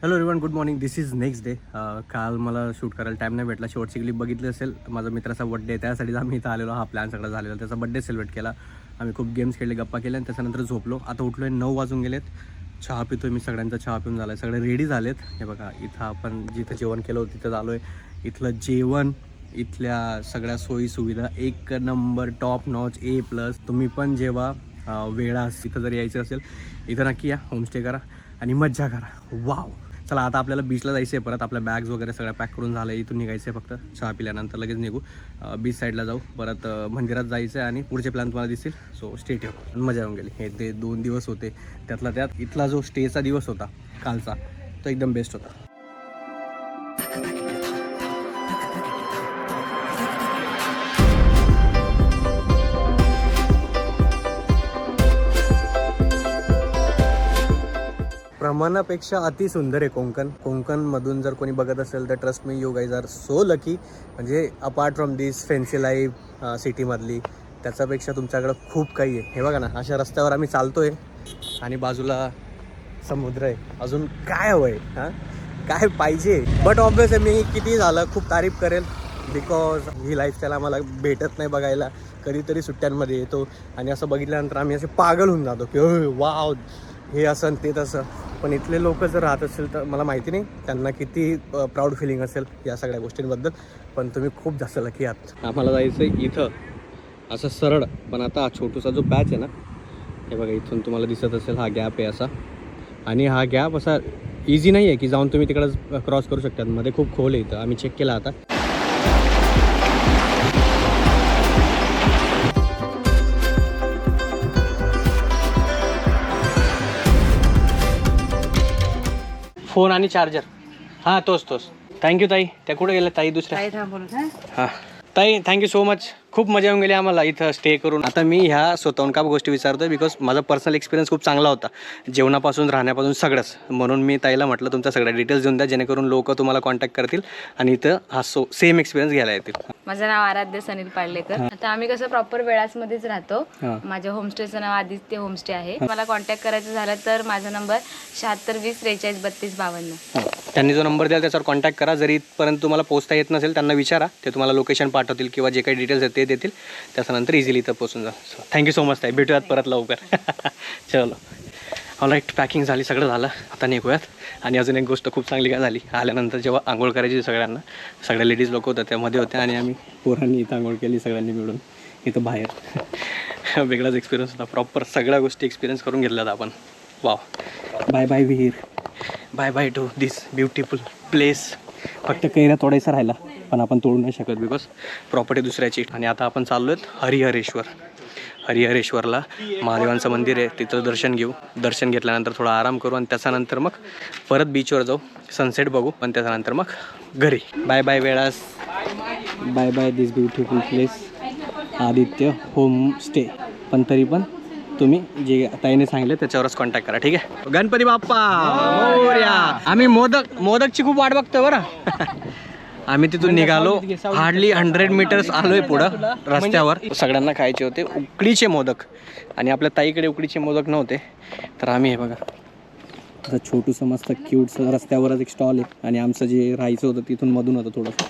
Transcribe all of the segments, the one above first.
Hello everyone, good morning. This is next day. काल मला shoot करायला टाईम नाही भेटला. शेवटची क्लिप बघितली असेल. माझा मित्राचा बड्डे आहे, त्यासाठीच आम्ही इथं आलेलो. हा प्लॅन सगळा झालेला. त्याचा बड्डे सेलिब्रेट केला. आम्ही खूप गेम्स खेळले, गप्पा केल्या आणि त्याच्यानंतर झोपलो. आता उठलो आहे, 9 वाजून गेलेत. चहा पितो मी. सगळ्यांचा चहा पिऊन झाला आहे. सगळे रेडी झालेत. हे बघा, इथं आपण जिथं जेवण केलं होतं तिथं आलो आहे. इथलं जेवण, इथल्या सगळ्या सोयीसुविधा एक नंबर, टॉप नॉच, A+. तुम्ही पण जेव्हा वेळास इथं जर यायचं असेल, इथं नक्की या, होमस्टे करा आणि मज्जा करा. वाव. चला, आता आपल्याला बीचला जायचं आहे. परत आपल्या बॅग्स वगैरे सगळ्या पॅक करून झालं. इथून निघायचं आहे. फक्त चहा पिल्यानंतर लगेच निघू. बीच साईडला जाऊ. परत मंदिरात जायचं आहे आणि पुढचे प्लॅन तुम्हाला दिसतील. सो स्टे ठेव. मजा येऊन गेली. हे ते 2 दिवस होते. त्यातला त्यात इथला जो स्टेचा दिवस होता कालचा, तो एकदम बेस्ट होता. प्रमाणापेक्षा अति सुंदर आहे कोकण. कोकणमधून जर कोणी बघत असेल तर trust me, you guys are so lucky. म्हणजे apart from this fancy life सिटीमधली, त्याच्यापेक्षा तुमच्याकडं खूप काही आहे. हे बघा ना, अशा रस्त्यावर आम्ही चालतो आहे आणि बाजूला समुद्र आहे. अजून काय हवं आहे? हां, काय पाहिजे? बट ऑब्वियस मी किती झालं खूप तारीफ करेल, बिकॉज ही लाईफस्टाईल आम्हाला भेटत नाही बघायला. कधीतरी सुट्ट्यांमध्ये येतो आणि असं बघितल्यानंतर आम्ही असे पागल होऊन जातो की वाव, हे असं ते तसं. पण इथले लोक जर राहत असेल तर मला माहिती नाही त्यांना किती प्राऊड फिलिंग असेल या सगळ्या गोष्टींबद्दल. पण तुम्ही खूप जास्त लकी आहात. आम्हाला जायचं आहे इथं असं सरळ. पण आता छोटूसा जो पॅच आहे ना, हे बघा, इथून तुम्हाला दिसत असेल हा गॅप आहे असा. आणि हा गॅप असा इझी नाही आहे की जाऊन तुम्ही तिकडं क्रॉस करू शकता. मध्ये खूप खोल आहे. इथं आम्ही चेक केला आता. फोन आणि चार्जर. हां, तोच. थँक्यू ताई. त्या कुठे गेल्या ताई? दुसऱ्या. हां ताई, थँक्यू सो मच. खूप मजा येऊन गेली आम्हाला इथं स्टे करून. आता मी ह्या स्वतःहून का गोष्टी विचारतोय, बिकॉज माझा पर्सनल एक्सपिरियन्स खूप चांगला होता, जेवणापासून राहण्यापासून सगळंच. म्हणून मी ताईला म्हटलं तुमच्या सगळ्या डिटेल्स देऊन द्या, जेणेकरून लोक तुम्हाला कॉन्टॅक्ट करतील आणि इथं हा सेम एक्सपिरियन्स घ्यायला येतील. माझं नाव आराध्य सनील पाडलेकर. आता आम्ही कसं प्रॉपर वेळासमध्येच राहतो. माझ्या होमस्टेचं नाव आदित्य होमस्टे आहे. मला कॉन्टॅक्ट करायचं झालं तर माझा नंबर 7620433252. त्यांनी जो नंबर द्याल त्याच्यावर कॉन्टॅक्ट करा. जरी इथपर्यंत तुम्हाला पोहोचता येत नसेल त्यांना विचारा, ते तुम्हाला लोकेशन पाठवतील किंवा जे काही डिटेल्स आहेत ते देतील. त्याच्यानंतर इझिली इथं पोहोचून जा. सो थँक्यू सो मच ताई. भेटूयात परत लवकर. चलो, ऑलराईट. पॅकिंग झाली, सगळं झालं. आता निघूयात. आणि अजून एक गोष्ट खूप चांगली काय झाली, आल्यानंतर जेव्हा आंघोळ करायची सगळ्यांना, सगळ्या लेडीज लोक होत्या त्यामध्ये होत्या आणि आम्ही पोरांनी इथं आंघोळ केली सगळ्यांनी मिळून इथं बाहेर. वेगळाच एक्सपिरियन्स होता. प्रॉपर सगळ्या गोष्टी एक्सपिरियन्स करून घेतल्यात आपण. वाव. बाय बाय विहीर, bye bye to this beautiful place. फक्त कैऱ्या तोडायचा राहिला, पण आपण तोडू नाही शकत बिकॉज प्रॉपर्टी दुसऱ्याची. आणि आता आपण चाललो आहेत हरिहरेश्वर. हरिहरेश्वरला महादेवांचं मंदिर आहे, तिथं दर्शन घेऊ. दर्शन घेतल्यानंतर थोडा आराम करू आणि त्याच्यानंतर मग परत बीचवर जाऊ, सनसेट बघू. पण त्याच्यानंतर मग घरी. Bye bye Velas, bye by this beautiful place Aditya homestay. पण तरी पण तुम्ही जे ताईने सांगितलं त्याच्यावरच कॉन्टॅक्ट करा, ठीक आहे? गणपती बाप्पा मोरया. आम्ही मोदकची खूप वाट बघतोय बरं. आम्ही तिथून निघालो, हार्डली 100 मीटर्स आलोय पुढं रस्त्यावर. सगळ्यांना खायचे होते उकडीचे मोदक आणि आपल्या ताईकडे उकडीचे मोदक नव्हते. तर आम्ही हे बघा, आता छोटूसं मस्त क्यूटचं रस्त्यावरच एक स्टॉल आहे आणि आमचं जे राहायचं होतं तिथून मधून होतं थोडंसं.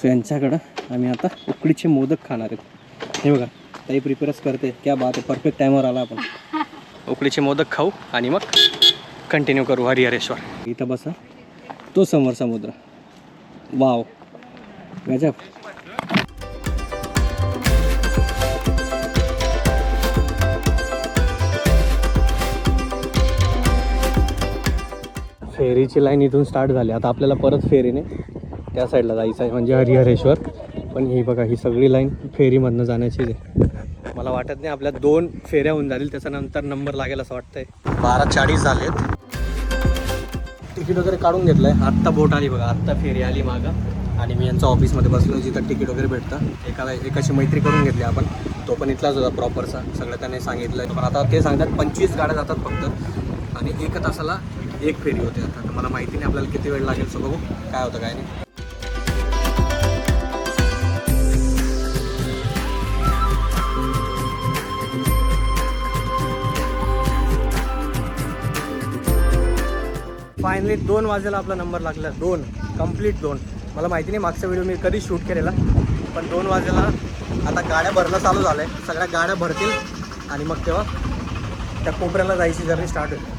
सो यांच्याकडं आम्ही आता उकडीचे मोदक खाणार आहेत. हे बघा, ताई प्रिपेअरच करते. क्या बात आहे, परफेक्ट टायमवर आला आपण. उकडीचे मोदक खाऊ आणि मग कंटिन्यू करू हरिहरेश्वर. इथं बसा, तो समोर समुद्र. वाव, गजब. फेरीची लाईन इथून स्टार्ट झाली. आता आपल्याला परत फेरीने त्या साईडला जायचं आहे, म्हणजे हरिहरेश्वर. पण ही बघा, ही सगळी लाईन फेरीमधनं जाण्याचीच आहे. मला वाटत नाही आपल्या 2 फेऱ्या होऊन जातील, त्याच्यानंतर नंबर लागेल असं वाटतंय. 12:40 झालेत. तिकीट वगैरे काढून घेतलं आहे. आत्ता बोट आली बघा, आत्ता फेरी आली मागं. आणि मी यांच्या ऑफिसमध्ये बसलो जिथं तिकीट वगैरे भेटतं. एकाची मैत्री करून घेतली आपण. तो पण इथलाच होता प्रॉपरचा. सगळं त्याने सांगितलं. पण आता ते सांगतात 25 गाड्या जातात फक्त आणि 1 तासाला 1 फेरी होते. आता मला माहिती नाही आपल्याला किती वेळ लागेल, सो बघू काय होतं काय नाही. फायनली 2 वाजेला आपला नंबर लागला. 2 कंप्लीट 2. मला माहिती नाही मागचा व्हिडिओ मी कधी शूट केलेला, पण 2 वाजेला आता गाड्या भरणं चालू झालं आहे. सगळ्या गाड्या भरतील आणि मग तेव्हा त्या कोपऱ्याला जायची जर्नी स्टार्ट होईल.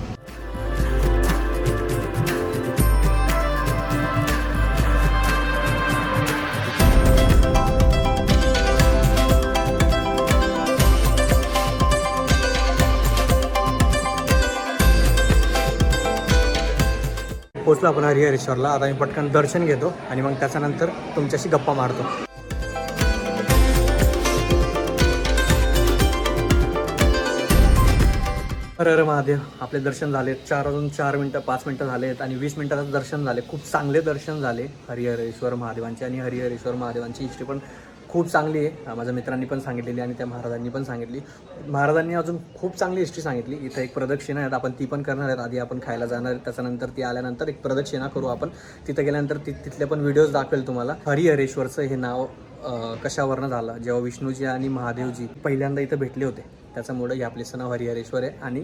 पोचलो आपण हरिहरेश्वरला. आता मी पटकन दर्शन घेतो आणि मग त्याच्यानंतर तुमच्याशी गप्पा मारतो. हर हर महादेव. आपले दर्शन झाले. 4 वाजून 4 मिनटं 5 मिनटं झालेत आणि 20 मिनटाचं दर्शन झाले. खूप चांगले दर्शन झाले हरिहरेश्वर महादेवांचे. आणि हरिहरेश्वर महादेवांची हिस्ट्री पण खूप चांगली आहे. माझ्या मित्रांनी पण सांगितलेली आणि त्या महाराजांनी पण सांगितली. महाराजांनी अजून खूप चांगली हिस्ट्री सांगितली. इथं एक प्रदक्षिणा आहेत, आपण ती पण करणार आहेत. आधी आपण खायला जाणार आहेत, त्याच्यानंतर ती आल्यानंतर एक प्रदक्षिणा करू आपण. तिथं गेल्यानंतर तिथले पण व्हिडिओज दाखवेल तुम्हाला. हरिहरेश्वरचं हे नाव कशावरनं झालं, जेव्हा विष्णूजी आणि महादेवजी पहिल्यांदा इथं भेटले होते, त्याच्यामुळे या प्लेसचं नाव हरिहरेश्वर आहे. आणि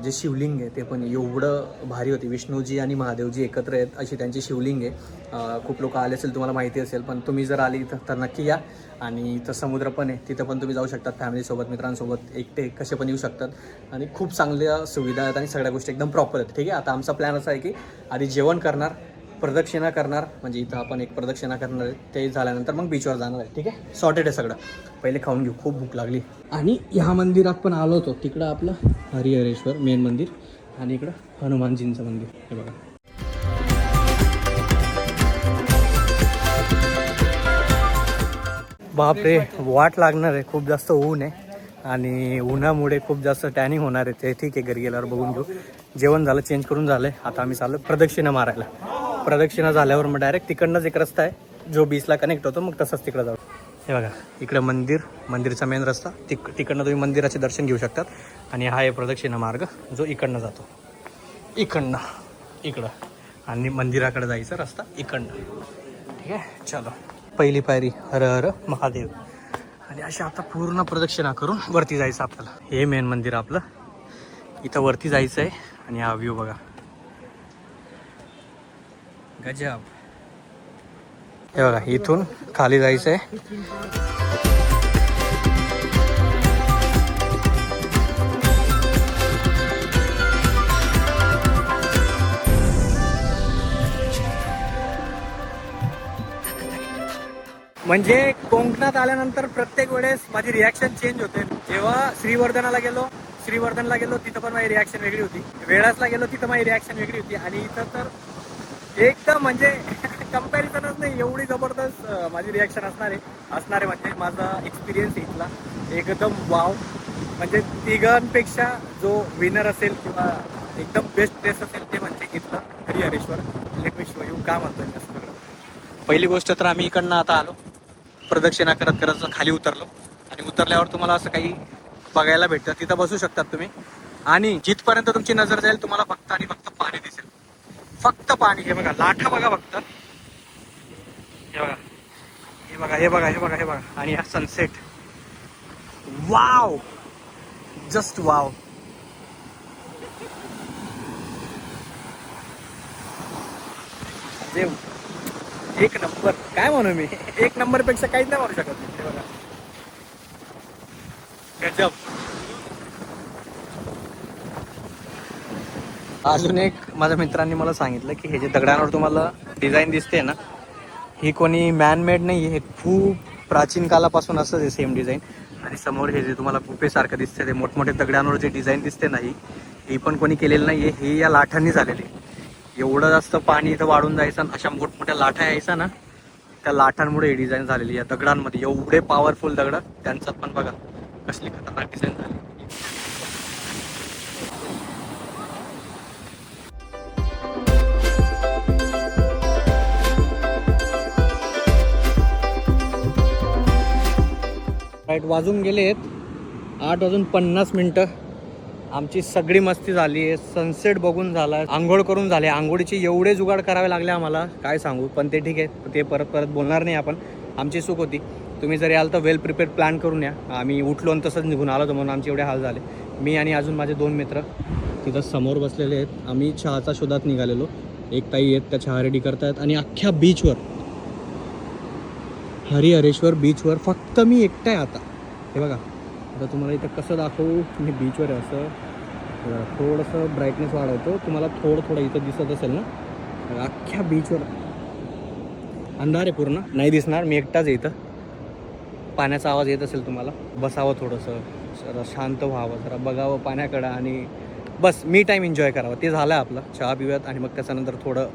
जे शिवलिंग आहे ते पण एवढं भारी होते. विष्णूजी आणि महादेवजी एकत्र आहेत अशी त्यांची शिवलिंग आहे. खूप लोक आले असेल, तुम्हाला माहिती असेल, पण तुम्ही जर आली इथं तर नक्की या. आणि इथं समुद्र पण आहे, तिथं पण तुम्ही जाऊ शकतात फॅमिलीसोबत, मित्रांसोबत, एकटे कसे पण येऊ शकतात. आणि खूप चांगल्या सुविधा आहेत आणि सगळ्या गोष्टी एकदम प्रॉपर आहेत. ठीक आहे. आता आमचा प्लॅन असा आहे की आधी जेवण करणार, प्रदक्षिणा करणार, म्हणजे इथं आपण एक प्रदक्षिणा करणार आहे, ते झाल्यानंतर मग बीचवर जाणार आहे. ठीक आहे. सॉर्टेड आहे सगळं. पहिले खाऊन घेऊ, खूप भूक लागली. आणि ह्या मंदिरात पण आलो होतो. तिकडं आपलं हरिहरेश्वर मेन मंदिर आणि इकडं हनुमानजींचं मंदिर. हे बघा. बापरे, वाट लागणार आहे. खूप जास्त ऊन आहे आणि उन्हामुळे खूप जास्त टॅनिंग होणार आहे. ते ठीक आहे, घरी गेल्यावर बघून घेऊ. जेवण झालं, चेंज करून झालं. आता आम्ही चाललो प्रदक्षिणा मारायला. प्रदक्षिणा झाल्यावर मग डायरेक्ट तिकडनंच एक रस्ता आहे जो बीचला कनेक्ट होतो, मग तसंच तिकडं जाऊ. हे बघा, इकडं मंदिरचा मेन रस्ता. तिकडनं तुम्ही मंदिराचे दर्शन घेऊ शकतात. आणि हा आहे प्रदक्षिणा मार्ग जो इकडनं जातो, इकडं. आणि मंदिराकडे जायचा रस्ता इकडनं. ठीक आहे. चलो, पहिली पायरी हर हर महादेव. आणि अशी आता पूर्ण प्रदक्षिणा करून वरती जायचं आपल्याला. हे मेन मंदिर आपलं, इथं वरती जायचं आहे. आणि हा व्ह्यू बघा, गजब. हे बघा, इथून खाली जायचं आहे. म्हणजे कोकणात आल्यानंतर प्रत्येक वेळेस माझी रिॲक्शन चेंज होते. जेव्हा श्रीवर्धनला गेलो तिथं पण माझी रिॲक्शन वेगळी होती. वेळासला गेलो तिथं माझी रिॲक्शन वेगळी होती. आणि इथं तर एकदम म्हणजे कंपॅरिझनच नाही, एवढी जबरदस्त माझी रिॲक्शन असणार आहे. म्हणजे माझा एक्सपिरियन्स इथला एकदम वाव. म्हणजे तिघांपेक्षा जो विनर असेल किंवा एकदम बेस्ट प्लेस असेल ते म्हणजे इथलं Harihareshwar. Let me show you का म्हणतोय सगळं. पहिली गोष्ट तर आम्ही इकडनं आता आलो, प्रदक्षिणा करत करत खाली उतरलो. आणि उतरल्यावर तुम्हाला असं काही बघायला भेटतं. तिथं बसू शकतात तुम्ही. आणि जिथपर्यंत तुमची नजर जाईल तुम्हाला फक्त आणि फक्त पाणी दिसेल. फक्त पाणी. हे बघा, लाटा बघा फक्त. हे बघा. आणि हा सनसेट. Wow, just wow. जे एक नंबर. काय म्हणू मी, एक नंबर पेक्षा काहीच नाही म्हणू शकत. हे बघा, गजब. अजून एक माझ्या मित्रांनी मला सांगितलं की हे जे दगडांवर तुम्हाला डिझाईन दिसते ना, ही कोणी मॅनमेड नाही आहे. हे खूप प्राचीन कालापासून असंच आहे सेम डिझाईन. आणि समोर हे जे तुम्हाला गुफेसारखं दिसते, ते मोठमोठे दगडांवर जे डिझाईन दिसते ना, ही पण कोणी केलेलं नाही आहे. ही या लाठांनी झालेली. एवढं जास्त पाणी इथं वाढून जायचं, अशा मोठमोठ्या लाटा यायचा ना, त्या लाटांमुळे ही डिझाईन झालेली. या दगडांमध्ये एवढे पॉवरफुल दगड, त्यांच्यात पण बघा कसली खतरनाक डिझाईन झाली. राईट, वाजून गेलेत 8:50. आमची सगळी मस्ती झाली आहे. सनसेट बघून झाला, आंघोळ करून झाले. आंघोळीचे एवढे जुगाड करावे लागले आम्हाला, काय सांगू. पण ते ठीक आहे, ते परत बोलणार नाही आपण. आमची चूक होती. तुम्ही जर याल तर वेल प्रिपेअर प्लॅन करून या. आम्ही उठलो आणि तसंच निघून आलो होतो, म्हणून आमचे एवढे हाल झाले. मी आणि अजून माझे 2 मित्र तिथं समोर बसलेले आहेत. आम्ही चहाचा शोधात निघालेलो. एक ताई आहेत त्या चहा रेडी करतायत आणि अख्ख्या बीचवर हरिहरेश्वर बीचवर फक्त मी एकटा आहे आता. हे बघा आता तुम्हाला इथं कसं दाखवू, मी बीचवर आहे असं. थोडंसं ब्राईटनेस वाढवतो, तुम्हाला थोडं इथं दिसत असेल ना. अख्ख्या बीचवर अंधार आहे, पूर्ण नाही दिसणार. मी एकटाच आहे इथं. पाण्याचा आवाज येत असेल तुम्हाला. बसावं थोडंसं, जरा शांत व्हावं, जरा बघावं पाण्याकडं आणि बस मी टाईम एन्जॉय करावा. ते झालं आहे आपलं. चहा पिऊयात आणि मग त्याच्यानंतर थोडं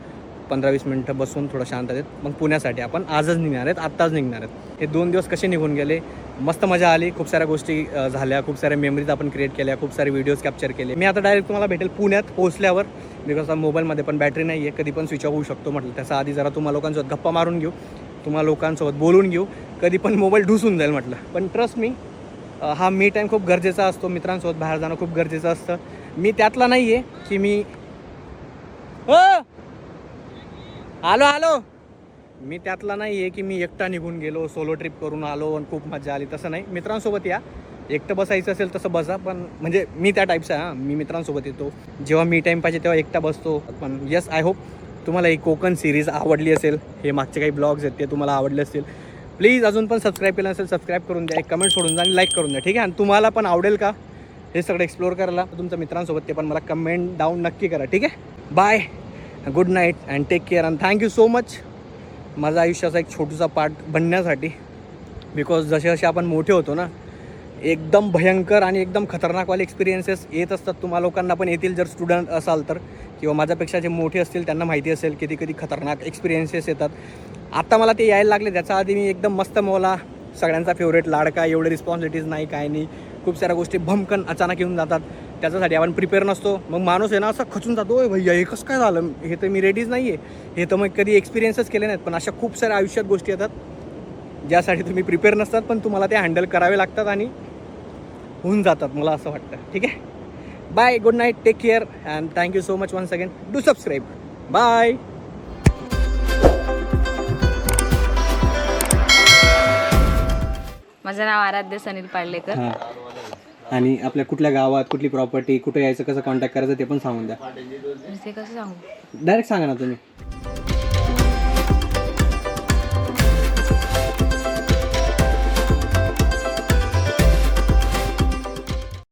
15-20 मिनटं बसून थोडं शांततेत मग पुण्यासाठी आपण आजच निघणार आहेत, आत्ताच निघणार आहेत. हे 2 दिवस कसे निघून गेले, मस्त मजा आली. खूप साऱ्या गोष्टी झाल्या, खूप साऱ्या मेमरीज आपण क्रिएट केल्या, खूप सारे व्हिडिओज कॅप्चर केले. मी आता डायरेक्ट तुम्हाला भेटेल पुण्यात पोहोचल्यावर, बिकॉज मोबाईलमध्ये पण बॅटरी नाही आहे, कधी पण स्विच ऑफ होऊ शकतो म्हटलं. त्याचा आधी जरा तुम्हाला लोकांसोबत गप्पा मारून घेऊ, तुम्हाला लोकांसोबत बोलून घेऊ, कधी पण मोबाईल ढुसून जाईल म्हटलं. पण ट्रस्ट मी, हा मी टाईम खूप गरजेचा असतो. मित्रांसोबत बाहेर जाणं खूप गरजेचं असतं. मी त्यातला नाही आहे की मी आलो मी त्यातला नाही आहे की मी एकटा निघून गेलो, सोलो ट्रिप करून आलो आणि खूप मजा आली. तसं नाही, मित्रांसोबत या. एकटं बसायचं असेल तसं बसा, पण म्हणजे मी त्या टाईपचा आहे. मी मित्रांसोबत येतो, जेव्हा मी टाईम पाहिजे तेव्हा एकटा बसतो. पण येस, आय होप तुम्हाला ही कोकण सिरीज आवडली असेल. हे मागचे काही ब्लॉग्स आहेत ते तुम्हाला आवडले असतील. प्लीज अजून पण सबस्क्राईब केलं असेल सबस्क्राईब करून द्या, एक कमेंट सोडून द्या आणि लाईक करून द्या, ठीक आहे. आणि तुम्हाला पण आवडेल का हे सगळं एक्सप्लोअर करायला तुमच्या मित्रांसोबत, ते पण मला कमेंट डाऊन नक्की करा, ठीक आहे. Bye, good night and take care and thank you so much माझा आयुष्याचा एक छोटूसा पार्ट बनण्यासाठी. बिकॉज जसे जसे आपण मोठे होतो ना, एकदम भयंकर आणि एकदम खतरनाकवाले एक्सपिरियन्सेस येत असतात. तुम्हा लोकांना पण येतील जर स्टुडंट असाल तर, किंवा माझ्यापेक्षा जे मोठे असतील त्यांना माहिती असेल किती कधी खतरनाक एक्सपिरियन्सेस येतात. आता मला ते यायला लागले. त्याच्या आधी मी एकदम मस्त मोला, सगळ्यांचा फेवरेट लाडका, एवढे रिस्पॉन्सिबिलिटीज नाही, काय नाही. खूप साऱ्या गोष्टी भमकन अचानक येऊन जातात, त्याच्यासाठी आपण प्रिपेअर नसतो. मग माणूस आहे ना असा खचून जातो, ओय भैया हे कसं काय झालं, हे तर मी रेडीच नाही आहे, हे तर मग कधी एक्सपिरियन्सच केले नाहीत. पण अशा खूप साऱ्या आयुष्यात गोष्टी येतात ज्यासाठी तुम्ही प्रिपेअर नसतात, पण तुम्हाला ते हँडल करावे लागतात आणि होऊन जातात, मला असं वाटतं, ठीक आहे. Bye, good night, take care and thank you so much once again. Do subscribe. Bye. माझं नाव आराध्य सनील पाळलेकर. हां, आणि आपल्या कुठल्या गावात, कुठली प्रॉपर्टी, कुठे यायचं, कसं कॉन्टॅक्ट करायचं ते पण सांगून द्या. ते कसं सांगू? डायरेक्ट सांगा ना तुम्ही.